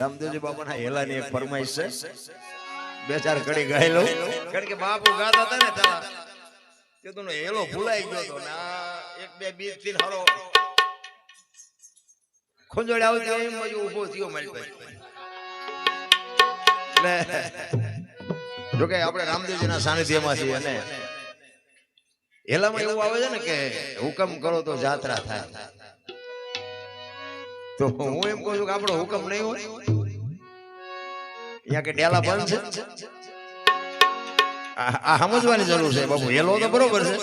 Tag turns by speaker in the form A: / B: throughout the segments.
A: રામદેવજી બાપાના હેલાની એક ફરમાઈશ છે, બે ચાર કડી ગાઈ લઉં. કારણ કે બાપુ ગાતા હતા ને તારા તે તો હેલો ભૂલાઈ ગયો તો ને એક બે બીજ થી હારો ખોંજોડે આવતી એમ જ ઊભો થયો મારી પાસે. જો કે આપણે રામદેવજીના સાનિધ્યમાં છીએ અને હેલામાં એવું આવે છે ને કે હુકમ કરો તો જાત્રા થાય. તો હું એમ કહું છું કે આપણો હુકમ નહીં હોય અહીંયા કે ડેલા બંધ છે, આ સમજવાની જરૂર છે બાપુ. હેલો તો બરોબર છે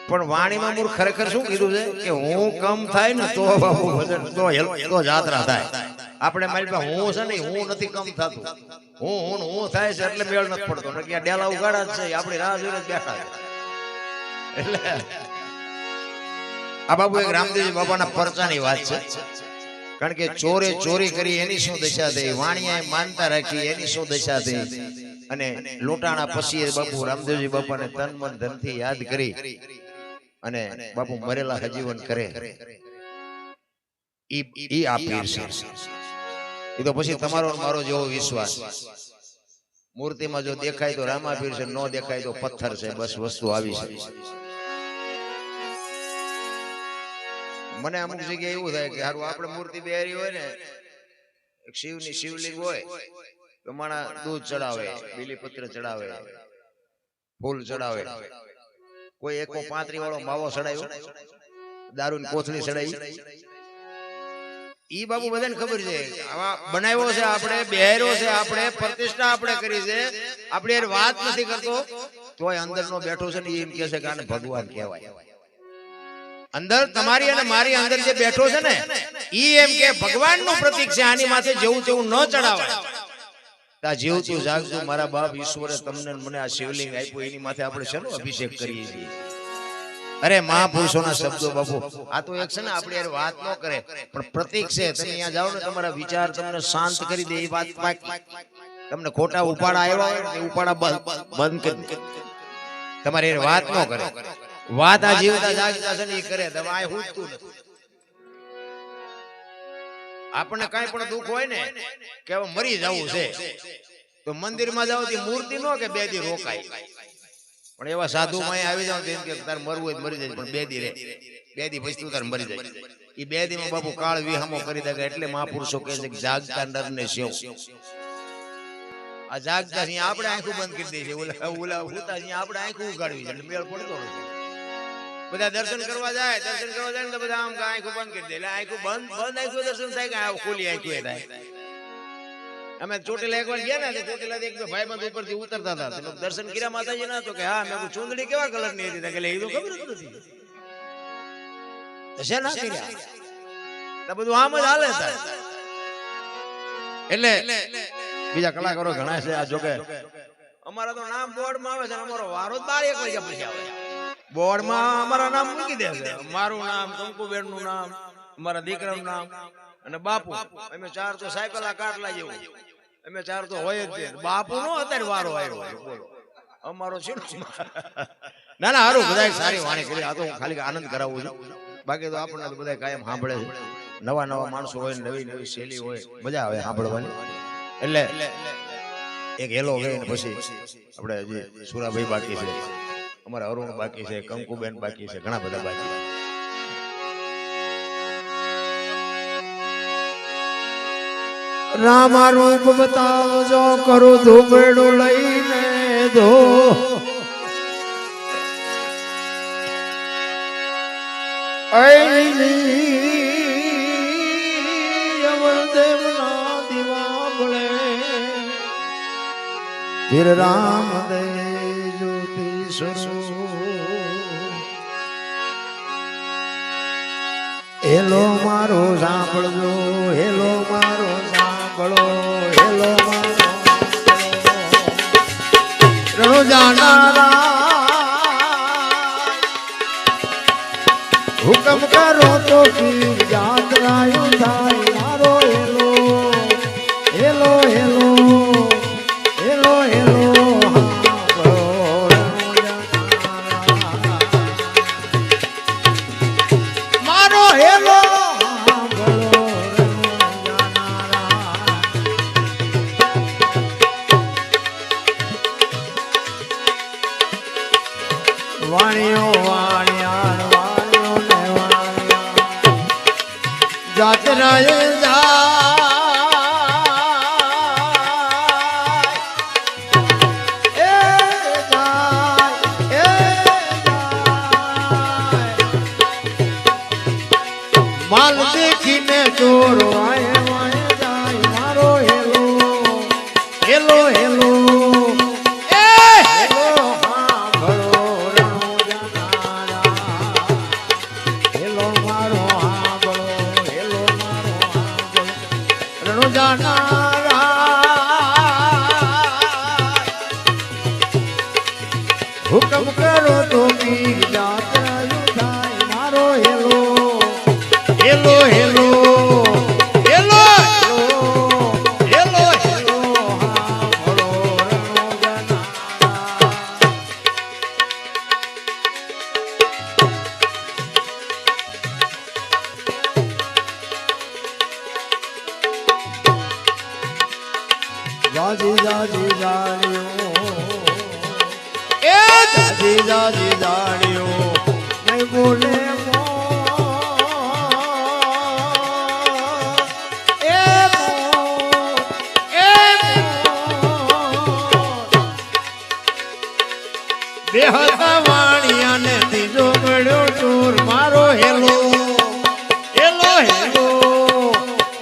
A: પણ વાણીમાં મૂળ ખરેખર શું કીધું છે કે હું કમ થાય ને તો બાપુ તો જાત્રા થાય. આપણે મારી પાસે હું છે ને હું નથી કમ થતું, હું થાય છે એટલે મેળ નથી પડતો. ક્યાં ડેલા ઉગાડા જ છે, આપણી રાહ જોઈને બેઠા છે. એટલે આ બાબુ એક રામદેવજી બાપાના પરચાની વાત છે. કારણ કે ચોરે ચોરી કરી એની શું દશા થઈ, વાણિયાએ માનતા રાખી એની શું દશા થઈ, અને લોટાણા પછી બાપુ રામદેવજી બાપાને તન મન ધનથી યાદ કરી અને બાપુ મરેલા હજીવન કરે. ઈ આ પીર છે. એ તો પછી તમારો મારો જેવો વિશ્વાસ. મૂર્તિમાં જો દેખાય તો રામા પીર છે, ન દેખાય તો પથ્થર છે. બસ વસ્તુ આવી છે. મને અમુક જગ્યાએ એવું થાય કે હારું આપણે મૂર્તિ બેહારી હોય ને, એક શિવની શિવલિંગ હોય તો માણા દૂધ ચડાવે, બીલીપત્ર ચડાવે, ફૂલ ચડાવે. કોઈ એકો 35 વાળો માવો ચડાવ્યો, દારૂની કોથળી ચડાવી. ઈ બાબુ બધાને ખબર છે આવા બનાવ્યો છે આપણે, બેહાર્યો છે આપણે, પ્રતિષ્ઠા આપણે કરી છે. આપણે યાર વાત નથી કરતો તોય અંદરનો બેઠો છે ને એમ કહે છે કે આને ભગવાન કહેવાય. અંદર તમારી અને મારી અંદર જે બેઠો છે ને ઈ એમ કે ભગવાનનું પ્રતીક છે, આની માથે જેવું તેવું ન ચડાવાય. તા જીવતું જાગતું મારા બાપ ઈશ્વરે તમને મને આ શિવલિંગ આપ્યું, એની માથે આપણે શેનો અભિષેક કરીએ છીએ. અરે મહાપુરુષોના શબ્દો બાપુ આ તો એક છે ને આપણે યાર વાત ન કરે પણ પ્રતીક છે. તમે અહીંયા જાઓ ને તમારા વિચાર તમને શાંત કરી દે. એ વાત તમને ખોટા ઉપાડા આવ્યા હોય ને ઉપાડા બંધ કરી દે. તમારે વાત ન કરે. વાત આ જીવતા જાગતા છે ને એ કરે. તમે આ હુંતું નથી. આપણને કઈ પણ દુઃખ હોય ને કે હવે મરી જવું છે તો મંદિરમાં જાવ તો મૂર્તિ નો કે 2 દી રોકાય. પણ એવા સાધુ માં આવી જાવ તેમ કે તાર મરવું હોય મરી જાય પણ 2 દી રે, 2 દી પછી તું તાર મરી જાય. એ 2 દી માં બાપુ કાળ વિહામો કરી દે. એટલે મહાપુરુષો કહે છે કે જાગતા નર ને સેવ. આ જાગતા આપણે આંખું બંધ કરી દે છે, ઓલા હુતા આપણે આંખું ઉગાડવી છે એટલે મેળ પડતો નથી. બધા દર્શન કરવા જાય ને તો બધા આમ આંખું બંધ કરી દે. એટલે આંખું બંધ આંખું દર્શન થાય કે ખોલી આંખું થાય. અમે ચોટીલા એકવાર ગયા ને ચોટીલા એક ભાઈબંધ ઉપરથી ઉતરતા હતા, દર્શન કર્યા માતાજી ના તો કે હા મેં ચૂંદડી કેવા કલર ની હતી કે એ તો ખબર જ નથી. દર્શન ના કર્યા બધું આમ જ હાલે થાય. એટલે બીજા કલાકારો ઘણા છે. આ જોકે અમારા તો નામ બોર્ડ માં આવે છે, અમારો વારો 12 વાગ્યા પછી આવે. બોર્ડ માં અમારા નામ મૂકી દે છે. મારું નામ, કંકુબેન નું નામ, અમારા દીકરાનું નામ અને બાપુ. અમે 4 તો સાયકલ કાટલા જેવું અમે 4 તો હોય જ છે. બાપુ નો અત્યારે વારો આવ્યો બોલો અમારો છે. ના ના હારું બધા સારી વાણી કરી. આ તો હું ખાલી આનંદ કરાવું છું. બાકી તો આપણને તો બધા કાયમ સાંભળે છે. નવા નવા માણસો હોય, નવી નવી શૈલી હોય, મજા આવે સાંભળવાની. એટલે એક હેલો ગઈ ને પછી આપણે હજી સુરાભાઈ બાકી છે, અમારા અરુણ બાકી છે, કંકુબેન બાકી છે, ઘણા બધા બાકી છે.
B: રામા રૂપ બતાવજો કરું ધૂપડું લઈને ધો. અમરદેવના દીવા બળે ફિર રામ દે જ્યોતિ સ્વરૂપ. હેલો મારો સાંભળજો, હેલો મારો સાંભળો, હેલો મારો રણો જાનારા હુકમ કરો તો પીર જાત્રાયું થાય. મારો હેલો હેલો હેલો હેલો હેલો મારો હેલો વાય વાય જાય મારો હેલો હેલો હેલો હેલો હાંભળો રણુજાનારા હેલો મારો હાંભળો હેલો મારો હાંભળો રણુજાનારા હુકમ કરો તો વીર જાતરાયું થાય મારો હેલો હેલો હેલો હેલો હેલો હેલો હાંભળો રણુજાનારા જાજી જાજી જાણ્યો એ જાજી જાજી જાણ્યો નહીં બોલે બેહતા વાણિયા ને ત્રીજો મળ્યો ચોર મારો હેલો હેલો હેલો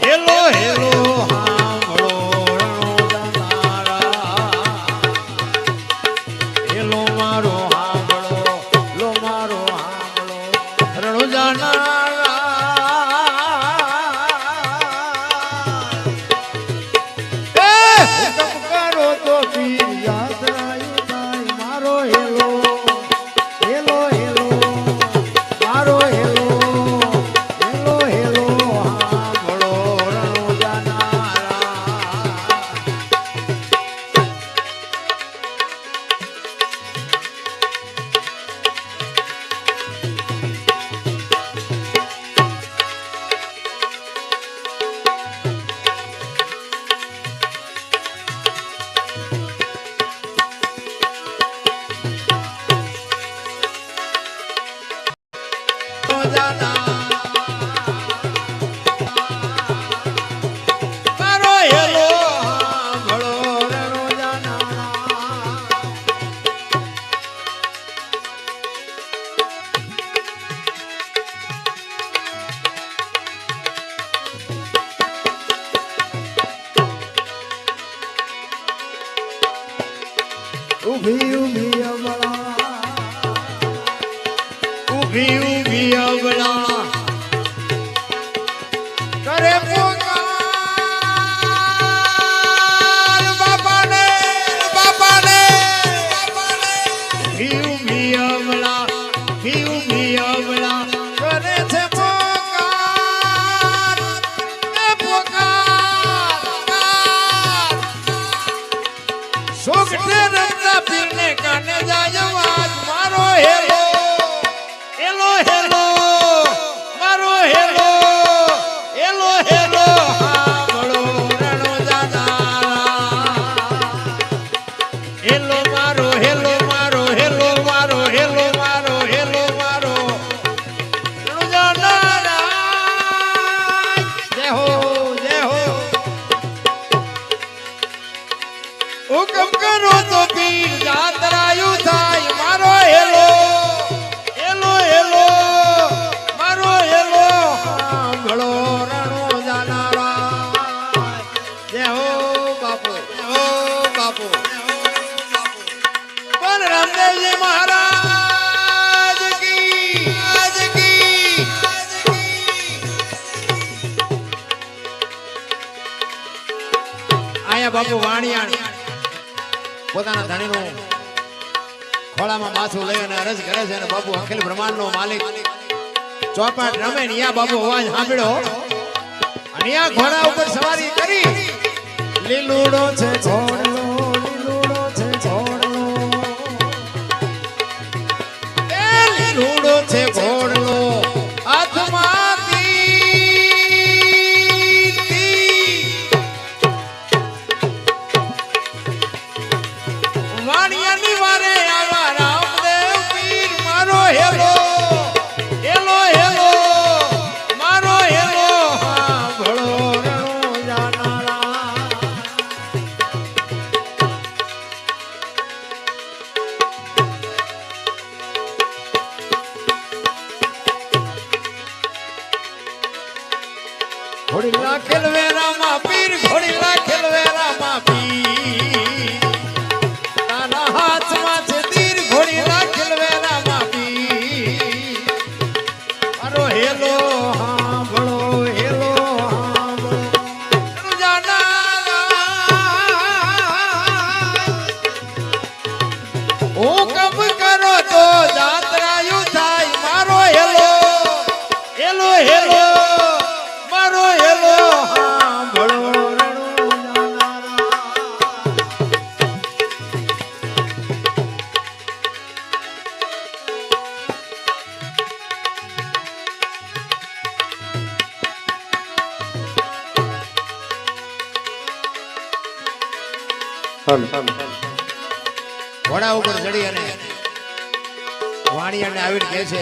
B: હેલો હેલો હાંભળો રણુજાનારા હેલો મારો હાંભળો લો મારો હાંભળો રણુજાનારા હુકમ કરો તો પીર યાત્રાયું થાય મારો હેલો હેલો હેલો મારો હેલો હેલો હેલો હાંભળો રણુજાનારા મારો હેલો હાંભળો રણુજાનારા ઊભી ઊભી અબળા ઊભી ઊભી અબળા કરે પોકાર બાપાને બાપાને ઊભી ઊભી અબળા ઊભી ઊભી અબળા કરે છે પોકાર એ પોકાર સોગઠે રમતા પીરને કાને જાય વાત મારો હેલો હેલો હેલો મારો હેલો હેલો હેલો હાંભળો રણુજાનારા હેલો મારો હેલો મારો હેલો મારો હેલો મારો હેલો મારો રણુજાનારા જય હો જય હો હુકમ કરો તો પીર જાતરાયું થાય મારો હેલો હેલો હેલો મારો હેલો હાંભળો રણુજાનારા જય હો બાપુ જય હો બાપુ પણ રામદેવજી મહારાજ કી આયા બાપુ વાણિયા પોતાના ધણીનું ખોળામાં માથું લઈ અને અરજ કરે છે અને બાપુ અખિલ બ્રહ્માંડનો માલિક ચોપાટ રમે ને યા બાપુ અવાજ સાંભળ્યો અને યા ઘોડા ઉપર સવારી કરી લીલુડો છે છોડલો લીલુડો છે છોડલો એ લીલુડો છે ઘોડલો હાથમાંથી વાણિયાની વારે આવા રામદેવ પીર મારો હેલો હેલો હેલો મારો હેલો હાંભળો રણુજાનારા ઘોડા ઉપર ચડી અને વાણિયાને આવીને કહે છે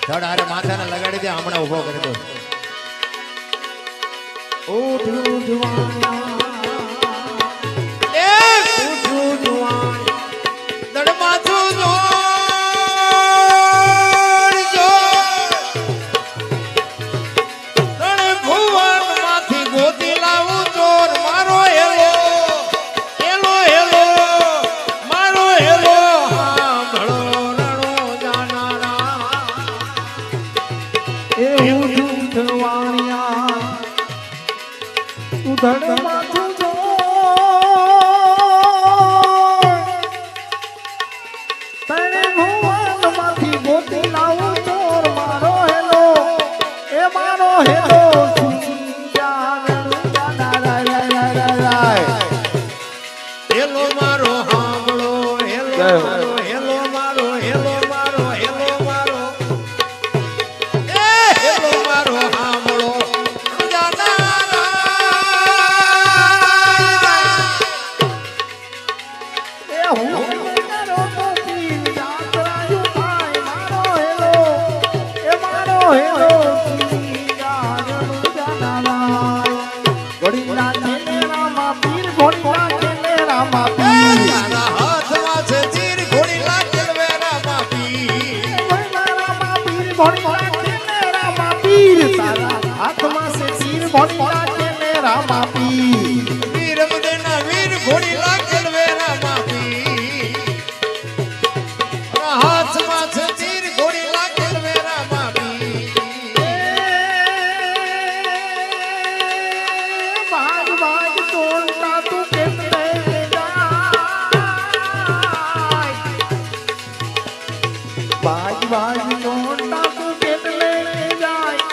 B: ધડ હારે માથાને લગાડી દે હમણાં ઊભો કરી દો ધડ માથું જોડજો. ધડ ભુવન માંથી ગોતી લાવું ચોર મારો હેલો હેલો હેલો મારો હેલો સાંભળો રણો જાનારા.
C: એ ઉઠવાણિયા તું ધડ માથું જો તને ભુવન માંથી ગોતી લાવું ચોર મારો હેલો એ મારો હેલો
B: હેલો મારો સાંભળો હેલો મારો હેલો મારો હેલો મારો હેલો મારો એ હેલો મારો સાંભળો જાનારા.
C: એ હું કરો તો પીર જાતરાયું થાય મારો હેલો એ મારો હેલો ઘોડીના કેલેરામાં પીર ઘોડીના કેલેરામાં પીર
B: તારા હાથમાં છે ચીર ઘોડી લાગેલ વેરામાં પીર.
C: ઘોડીનારામાં પીર ઘોડીના કેલેરામાં પીર તારા હાથમાં છે પીર ઘોડીના કેલેરામાં પીર
B: વીર બદેના વીર ઘોડી લાગેલ વેરામાં પીર. તારા હાથમાં છે ચીર ઘોડી લાગેલ વેરામાં પીર.
C: ભાગ ભાગ તોડતા તું કેટલે જાય ભાગ ભાગ તોડતા તું કેટલે જાય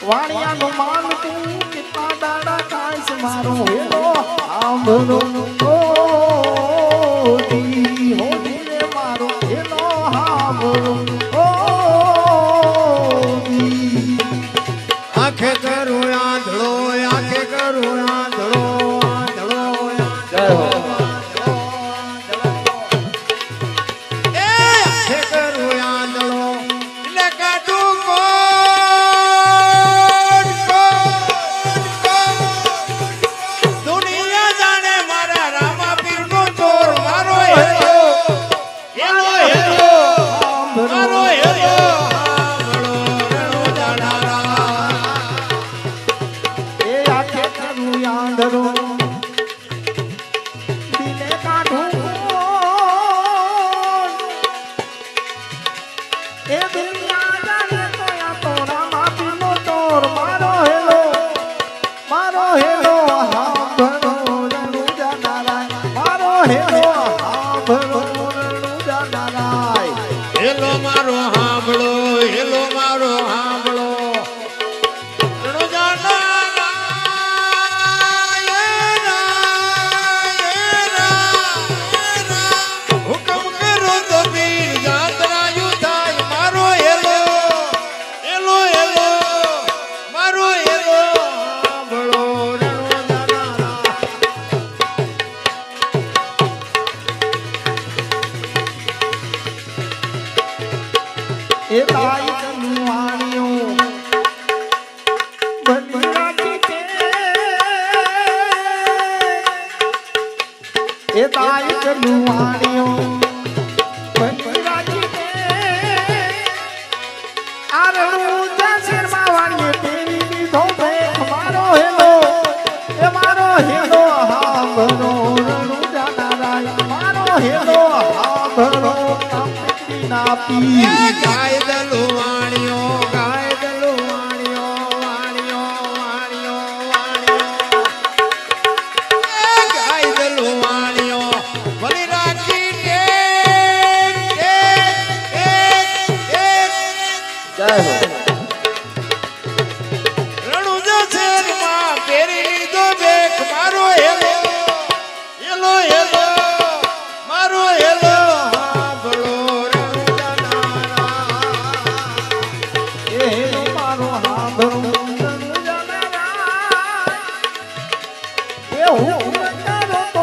C: વાણિયાનું માન તું કેટલા દાડા ખાઈશ મારો હેલો આંભળો હોડી રે મારો હેલો આંભળો હોડી
B: આંખે કરું આંધળો આંખે કરું આંધળો આંધળો
C: જય હો
B: એ આંખે કરું આંધળો એટલે કાઢું કોટ દુનિયા જાણે મારા રામા પીરનો ચોર મારો હેલો હેલો હેલો મારો હેલો સાંભળો રણો જાનારા.
C: એ આખે કરું આંધળો દિલે કાઢું એ દુનિયા જાણે તો આ તો રામા પીરનો ચોર મારો હેલો સાંભળો રણુ જાનારાય મારો હેલો સાંભળો રણુ જાનારાય
B: હેલો મારો સાંભળો હેલો મારો સાંભળો રણો જાનારા. હુકમ કરો તો પીર જાતરાયું થાય મારો હેલો હેલો હેલો મારો હેલો સાંભળો રણો જાનારા.
C: એ તાઈ કનુવાણીઓ બની રાખી છે એ તાઈ કનુવાણીઓ બની રાખી છે આ રણુ જાસરમાં વાણીએ તેરી લીધો ભેખ મારો હેલો એ મારો હેલો સાંભળો રણુ જાનારાય મારો હેલો સાંભળો ના પીર
B: ગાય દલુવાણીઓ ગાય દલુવાણીઓ વાણીઓ વાણીઓ વાણીઓ ગાય દલુવાણીઓ ભલી રાખી
C: જય હો
B: રણુજો શેરમાં પેરી લીધો બેક મારો હેલો હેલો હેલો મારો હેલો સાંભળો રણુ જાનારા.
C: એ હેલો મારો સાંભળો રણુ જાનારા. એ હું કરો તો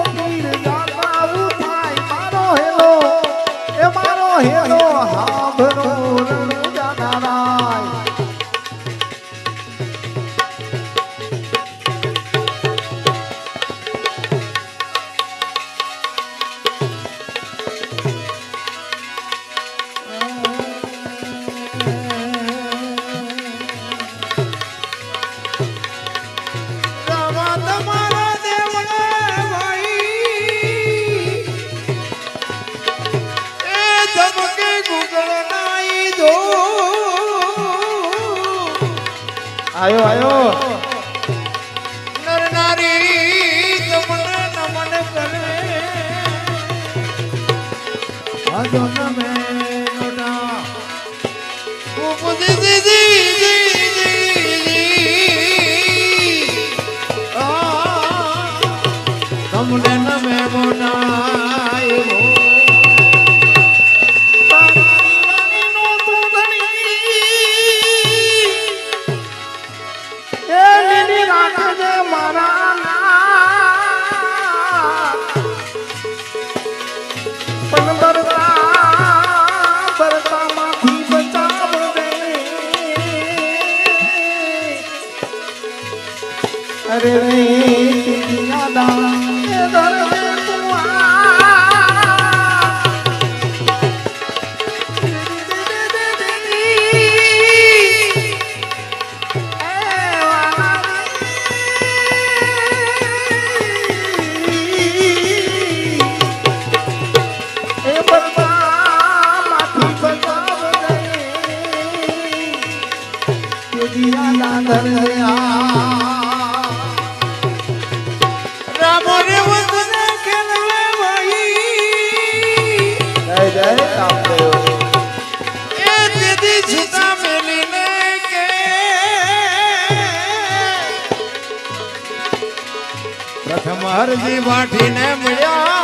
C: આયો આયો
B: નર નારી તમને નમન કરે આજો નમે નોડા ઉપજી તમને નમે મોટા એવો
C: અરે રે યાદા એ દરદે તું એ બરતા માથી બચાવ દે દિયા ના દરદે
B: પ્રથમ હરજી વાઠીને મળ્યા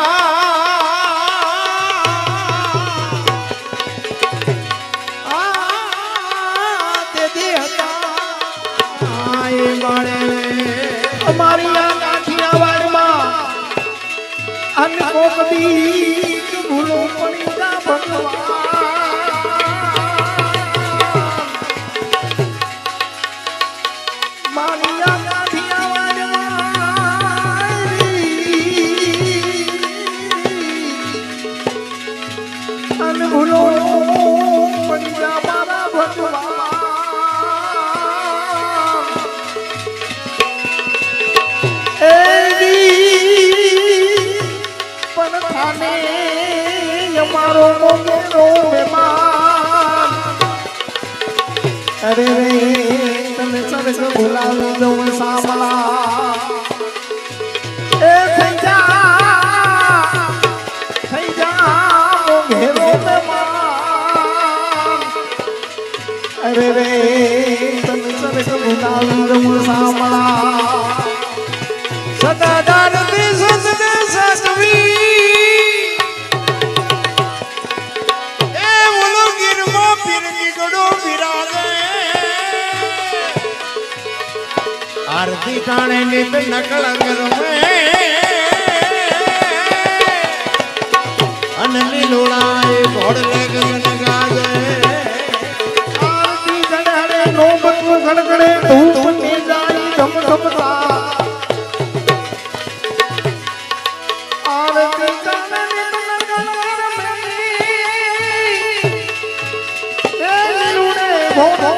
B: તેથી હતા એ મળે
C: અમારી આ કાઠિયાવાડમાં અન કોક દી ભૂલો પડી જા ભગવાન મારી આ કાઠિયાવાડમાં અન ભૂલો પડી જા મારા ભગવાન અમારો મોમેરો મહેમાન અરે રે તને સરસ ભૂલાવી દઉં સામલા એ થઈ જા ઘેરો મહેમાન અરે રે તને સરસ ભૂલાવી દઉં સામલા
B: સદાદાર સદને સદવી આરતી ટાણે નિત નકળંગ રમે અનલી લોડાએ ઘોડ લગન ગાજે
C: આરતી જડે નો બટુ ગણગણે ધૂપ ને જાઈ ધમધમતા આરતી જડે નિત નકળંગ રમે એ લીલુડે ભોળો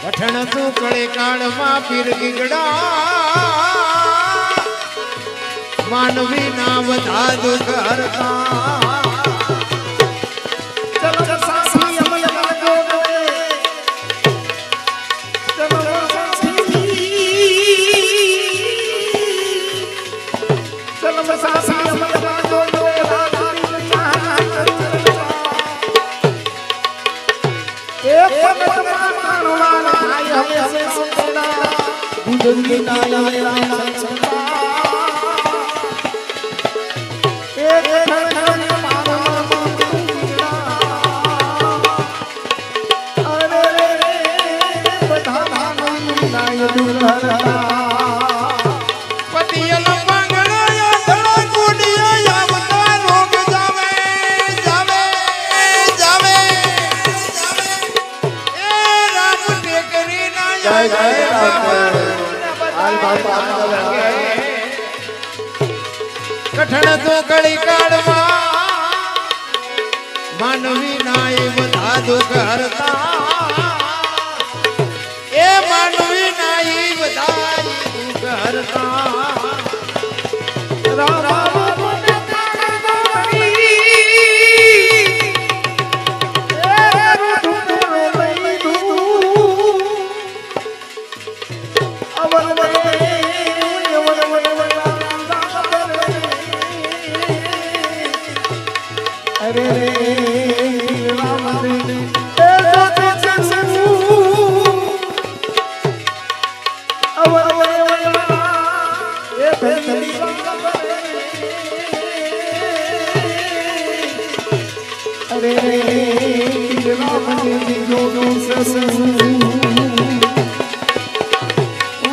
B: પઠણ તું કળે કાળમાં પીર ગીગડા માનવી ના બધા દુઃખ હરતા
C: ચલો સાસી અમલ લાગો ચલો સાસી અમલ લાગો
B: પતિયલ મંગળાયા ધડા કુડિયા કઠણ તો કળી કાળમાં માનવી નાય બધા દુઃખ હરતા એ માનવી નાય બધા દુઃખ હરતા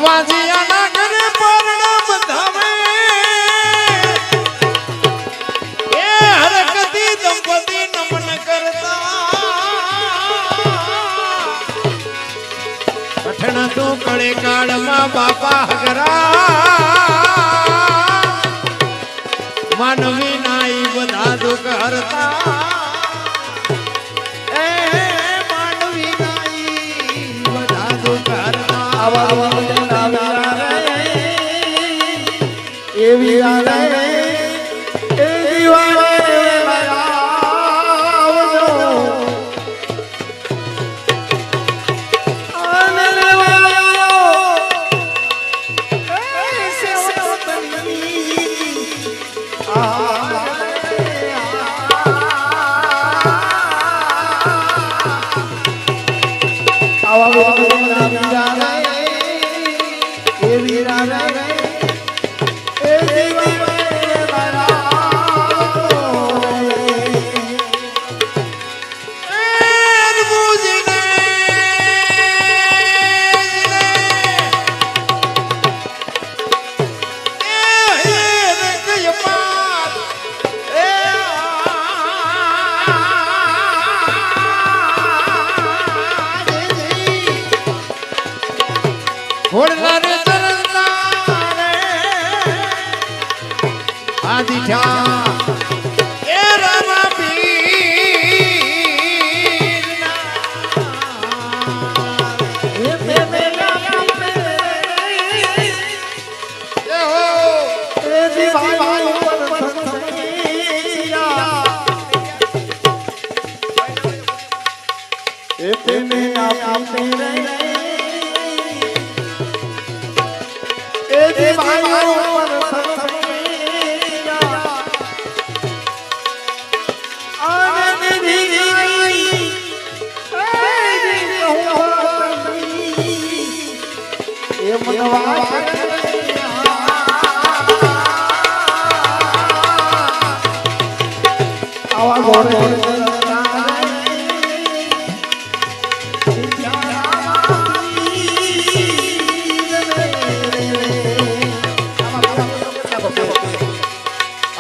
B: વાજિયાના ઘરે પરણમ ધામે એ હરકતી દંપતી નમન કરતા કઠણ તો કળે કાળમાં બાપા હગરા માનવી નાઈ બધા દુઃખ હરતા
C: એવી યાદ એ દિવાળે આવજો આને લેવાયો એ સેવતની આવા વીરા એ વીરા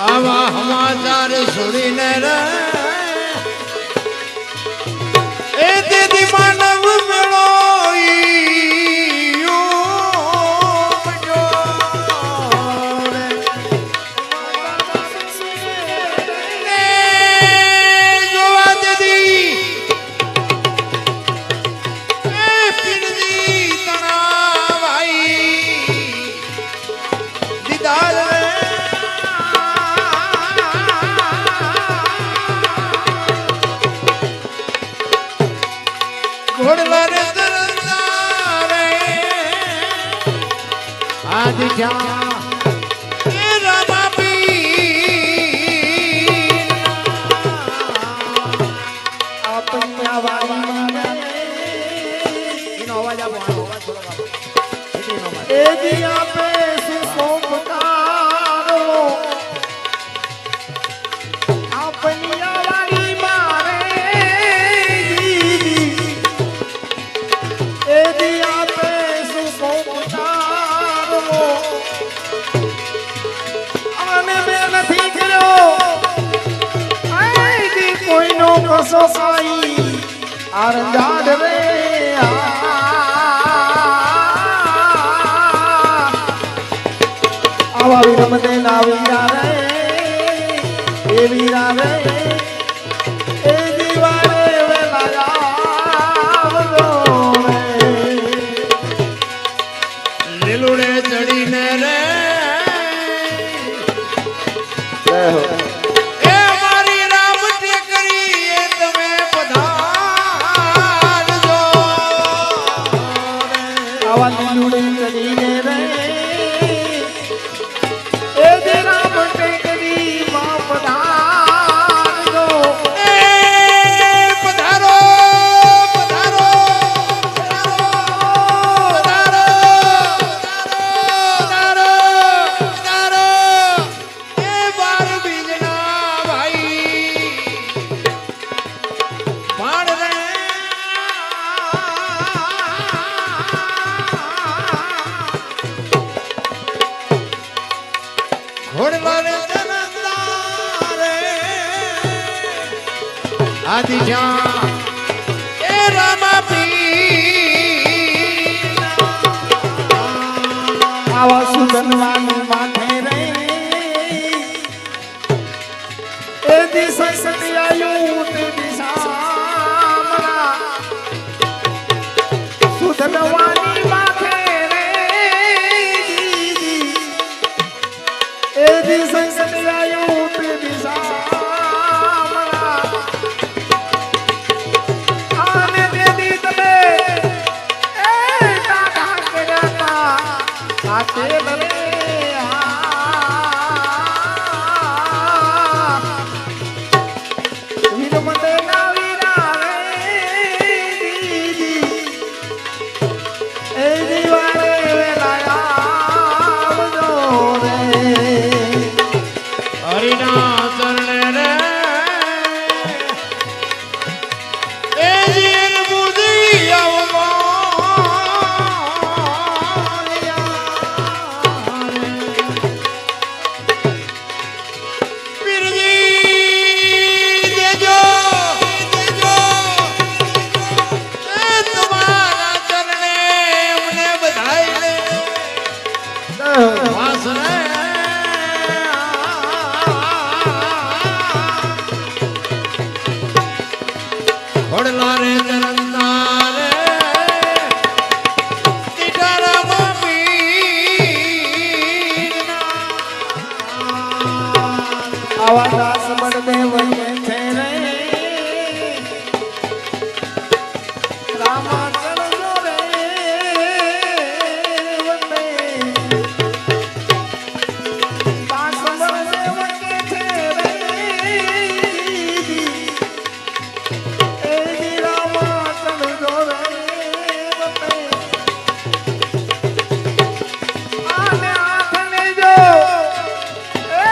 C: આવા સમાચાર સુણીને રે એ દીદી માનવ મેળો કસો સાઈ આરંજાડ રે આવા વિરમ દે ના વીરા રે રે એ દિવારે વેલા આવજો રે
B: લીલુડે ચડીને રે
C: જય હો
B: એ મારી રામ ટેકરી એ તમે પધારજો
C: આવા લીલુડે ચડીને રે એ જે રામ ટેકરી માં પધારજો
B: એ પધારો પધારો પધારો પધારો પધારો એ બાર બીજના ભાઈ માણ રે ઘોડલા રે જનતા રે આદિ જ્યાં એ રામા પીર
C: આવા સુધનવાનું માથે રે એ દિશા સતિયાયું તે દિશામણા સુધનવાની માથે રે એ દિશા સતિયાયું તે દિશામણા આને દેદી તમે એ ટાટા કર્યા આતે બલે વીર મતે ના વીરા રે દીદી એ દિવારે વેલા આવજો રે
B: હરિના ચરણ રે એ જીન બુધી પીરજી દેજો દેજો એ તમારા ચરણે અમને બધાઈ લે વાસ રે ઘોડલા રે ચરણતા રે ટીટારામાં પીરના
C: આવા દાસ બળદે વને છે રે રામા ચલજો રે વને દાસ બળદે વને છે રે એ રામા ચલજો રે વને આને આથને જો એ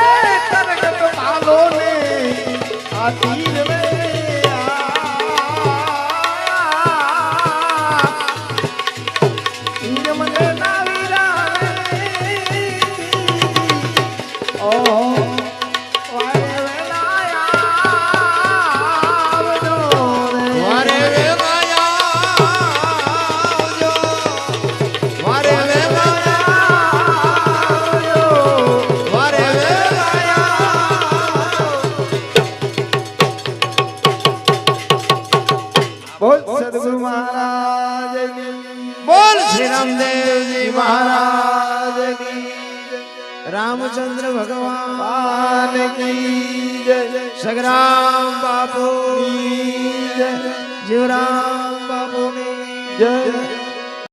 C: તરગત ભાલો ને આ તીર રે તીર મને ના વીરા રે ઓ વારે વેલા આવજો રે
B: વારે વેલા આવજો વારે વેલા
C: આવજો
B: વારે વેલા
C: બોલ સદગુરુ મહારાજ કી
B: બોલ શ્રી રામદેવજી
C: મહારાજ કી
B: રામચંદ્ર ભગવાન
C: ભગવાન કી જય
B: સગરામ બાપુ
C: જય
B: જીવરામ બાપુ
C: જય